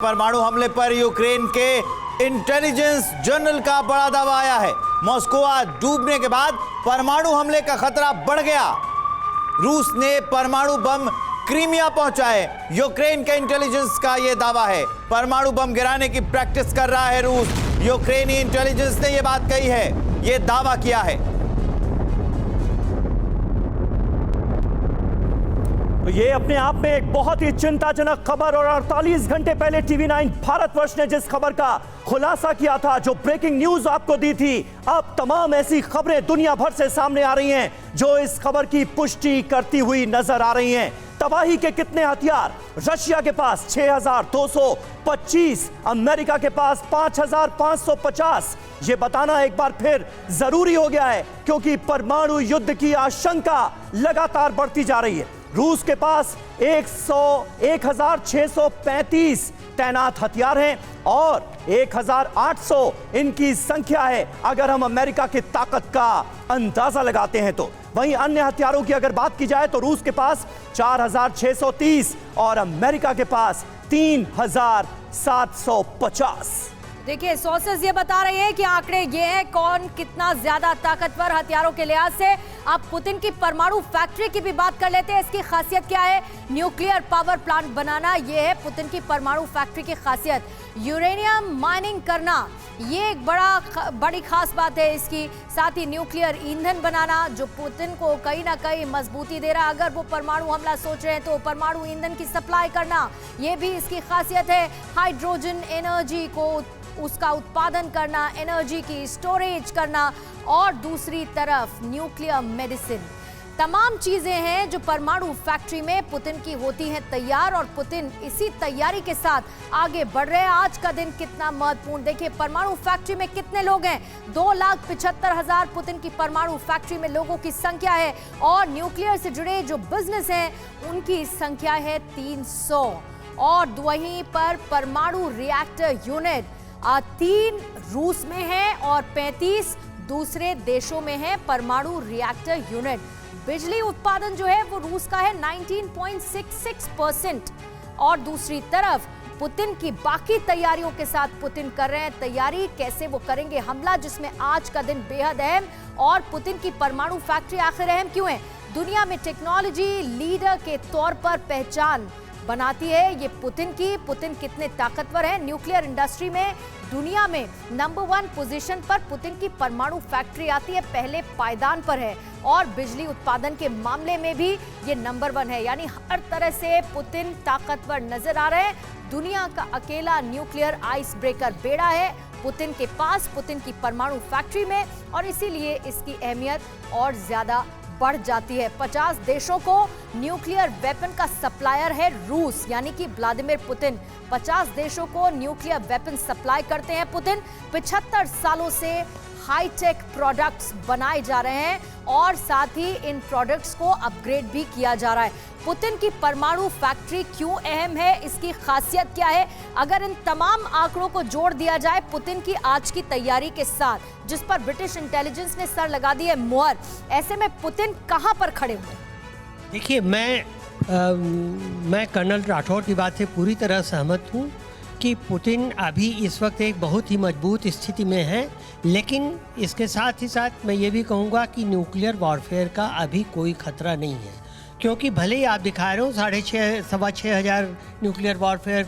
परमाणु हमले पर यूक्रेन के इंटेलिजेंस जनरल का बड़ा दावा आया है। मॉस्को डूबने के बाद परमाणु हमले का खतरा बढ़ गया। रूस ने परमाणु बम क्रीमिया पहुंचाए। यूक्रेन के इंटेलिजेंस का यह दावा है। परमाणु बम गिराने की प्रैक्टिस कर रहा है रूस। यूक्रेनी इंटेलिजेंस ने यह बात कही है, यह दावा किया है। ये अपने आप में एक बहुत ही चिंताजनक खबर और 48 घंटे पहले टीवी9 भारतवर्ष ने जिस खबर का खुलासा किया था, जो ब्रेकिंग न्यूज आपको दी थी, अब तमाम ऐसी खबरें दुनिया भर से सामने आ रही हैं जो इस खबर की पुष्टि करती हुई नजर आ रही हैं। तबाही के कितने हथियार? रशिया के पास 6225, अमेरिका के पास 5550। ये बताना एक बार फिर जरूरी हो गया है क्योंकि परमाणु युद्ध की आशंका लगातार बढ़ती जा रही है। रूस के पास 1635 तैनात हथियार हैं और 1800 इनकी संख्या है अगर हम अमेरिका की ताकत का अंदाजा लगाते हैं तो। वहीं अन्य हथियारों की अगर बात की जाए तो रूस के पास 4630 और अमेरिका के पास 3750। देखिए, सोर्सेज ये बता रहे हैं कि आंकड़े ये हैं कौन कितना ज्यादा ताकतवर हथियारों के लिहाज से। अब पुतिन की परमाणु फैक्ट्री की भी बात कर लेते हैं। इसकी खासियत क्या है? न्यूक्लियर पावर प्लांट बनाना, ये है पुतिन की परमाणु फैक्ट्री की खासियत। यूरेनियम माइनिंग करना, ये एक बड़ी खास बात है इसकी। साथ ही न्यूक्लियर ईंधन बनाना जो पुतिन को कहीं ना कहीं मजबूती दे रहा है। अगर वो परमाणु हमला सोच रहे हैं तो परमाणु ईंधन की सप्लाई करना, ये भी इसकी खासियत है। हाइड्रोजन एनर्जी को उसका उत्पादन करना, एनर्जी की स्टोरेज करना और दूसरी तरफ न्यूक्लियर मेडिसिन, तमाम चीजें हैं जो परमाणु फैक्ट्री में पुतिन की होती हैं तैयार। और पुतिन इसी तैयारी के साथ आगे बढ़ रहे हैं। आज का दिन कितना महत्वपूर्ण, देखिए परमाणु फैक्ट्री में कितने लोग हैं। 2,75,000 पुतिन की परमाणु फैक्ट्री में लोगों की संख्या है और न्यूक्लियर से जुड़े जो बिजनेस हैं उनकी संख्या है 300। और वहीं पर परमाणु रिएक्टर यूनिट 3 रूस में है और 35 दूसरे देशों में है। परमाणु रिएक्टर यूनिट बिजली उत्पादन जो है वो रूस का है 19.66%। और दूसरी तरफ पुतिन की बाकी तैयारियों के साथ पुतिन कर रहे हैं तैयारी। कैसे वो करेंगे हमला, जिसमें आज का दिन बेहद अहम। और पुतिन की परमाणु फैक्ट्री आखिर अहम क्यों है? दुनिया में टेक्नोलॉजी लीडर के तौर पर पहचान बनाती है ये पुतिन की। पुतिन कितने ताकतवर हैं न्यूक्लियर इंडस्ट्री में, दुनिया में नंबर 1 पोजीशन पर पुतिन की परमाणु फैक्ट्री आती है, पहले पायदान पर है। और बिजली उत्पादन के मामले में भी ये नंबर 1 है। यानी हर तरह से पुतिन ताकतवर नजर आ रहे हैं। दुनिया का अकेला न्यूक्लियर आइस ब्रेकर बेड़ा है पुतिन के पास, पुतिन की परमाणु फैक्ट्री में। और इसीलिए इसकी अहमियत और ज्यादा बढ़ जाती है। 50 देशों को न्यूक्लियर वेपन का सप्लायर है रूस, यानी कि व्लादिमीर पुतिन 50 देशों को न्यूक्लियर वेपन सप्लाई करते हैं पुतिन। 75 सालों से हाईटेक प्रोडक्ट्स बनाए जा रहे हैं और साथ ही इन प्रोडक्ट्स को अपग्रेड भी किया जा रहा है। पुतिन की परमाणु फैक्ट्री क्यों अहम है, इसकी खासियत क्या है? अगर इन तमाम आंकड़ों को जोड़ दिया जाए पुतिन की आज की तैयारी के साथ, जिस पर ब्रिटिश इंटेलिजेंस ने सर लगा दी है मुहर, ऐसे में पुतिन कहां पर खड़े हुए? देखिए, मैं कर्नल राठौर की बात से पूरी तरह सहमत हूं कि पुतिन अभी इस वक्त एक बहुत ही मजबूत स्थिति में है। लेकिन इसके साथ ही साथ मैं ये भी कहूँगा कि न्यूक्लियर वॉरफेयर का अभी कोई खतरा नहीं है, क्योंकि भले ही आप दिखा रहे हो 6,500 न्यूक्लियर वॉरफेयर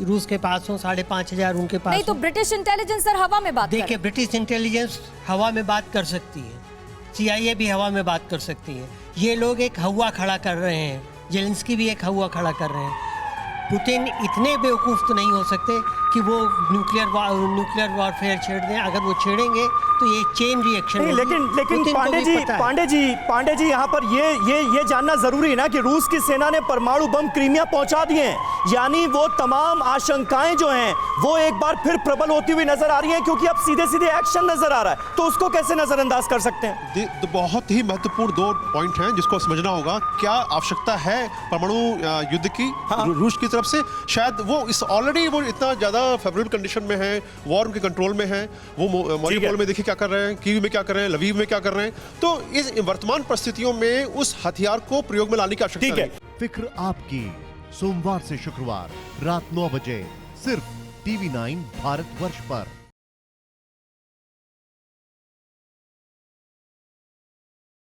रूस के पास हो, 5,500 उनके पास नहीं तो ब्रिटिश इंटेलिजेंस सर हवा में बात देखिए, ब्रिटिश इंटेलिजेंस हवा में बात कर सकती है, CIA भी हवा में बात कर सकती है। ये लोग एक हवा खड़ा कर रहे हैं, जेलेंस्की भी एक हवा खड़ा कर रहे हैं। पुतिन इतने बेवकूफ़ तो नहीं हो सकते कि वो न्यूक्लियर वॉरफेयर छेड़ दें। अगर वो छेड़ेंगे तो ये चेन रिएक्शन नहीं, लेकिन पांडे जी यहाँ पर ये जानना जरूरी है ना कि रूस की सेना ने परमाणु बम क्रीमिया पहुंचा दिए हैं। यानी वो तमाम आशंकाएं जो हैं वो एक बार फिर प्रबल होती हुई नजर आ रही हैं, क्योंकि अब सीधे एक्शन नजर आ रहा है। तो उसको कैसे नजरअंदाज कर सकते हैं? बहुत ही महत्वपूर्ण 2 पॉइंट हैं जिसको समझना होगा। क्या आवश्यकता है परमाणु युद्ध की रूस की तरफ से? शायद वो ऑलरेडी वो इतना ज्यादा फेवरेबल कंडीशन में है, वॉर उनके कंट्रोल में है। वो मारिउपोल में देखिए क्या कर रहे हैं, कीव में क्या कर रहे हैं, लवीव में क्या कर रहे हैं। तो इस वर्तमान परिस्थितियों में उस हथियार को प्रयोग में लाने की आवश्यकता है। फिक्र आपकी, सोमवार से शुक्रवार रात 9 बजे सिर्फ टीवी 9 भारतवर्ष पर।